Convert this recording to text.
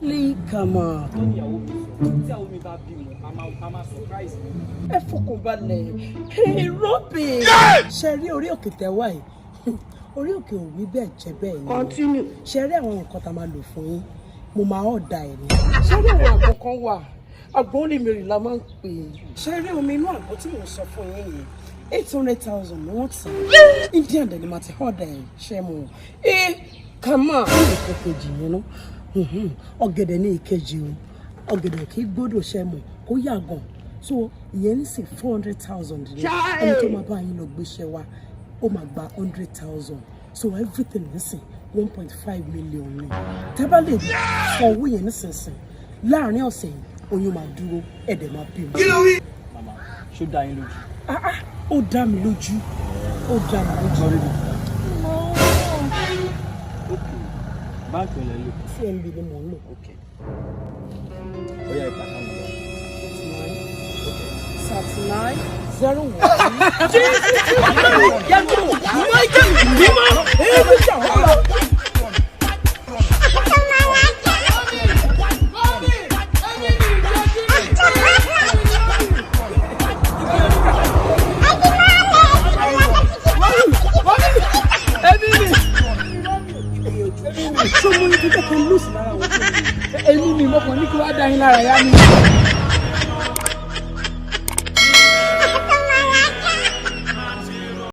Yinka surprise me. Ẹ fọkàn balẹ̀. Hey, Robin. Ṣé rí orí òkè tẹ́wà yìí? Orí òkè ò rí bẹ́ẹ̀ jẹ́ bẹ́ẹ̀ ni. Continue. Ṣé rí àwọn nǹkan tá máa lò fún yín? Mo máa ọ̀dà ẹ̀ ni. Ṣé rí àwọn àgbọn kan wà? Àgbọn onímìrì la máa ń pè é. Ṣé rí omi inú àgbọn tí mò ń sọ fún yín yìí? 800,000 ni wọ́n ti. Indian dẹ̀ ni màá ti ọ̀dà ẹ̀ ṣẹ́ mu. Kàmá ní ìkejì yẹn náà. Ọ̀gẹ̀dẹ̀ ní ìkejì o. Ọ̀gẹ̀dẹ̀ kì í gbọ́dọ̀ ṣẹ́ mu kó yàgàn. So ìyẹn ní sí 400,000 ni. Ẹni tó máa bá yín lọ gbéṣẹ́ wa ó máa gba 100,000. So everything nísìn 1.5 million ni. Tẹ́ bá lè sọ owó yẹn nísinsìn láàárín ọ̀sẹ̀ yìí oyún máa dúró ẹ̀dẹ̀ máa bímọ. Kí ló wí? Mama, ṣó dá yín lójú? Ó dá mi lójú. Ó dá mi lójú. Báńkì ọ̀lẹ́ lò. CMB ni mò ń lò. Ó yá ìgbà kan lọ. 39 01. Èmi ni mo kàn ní kí wá dá yín lára yá ni.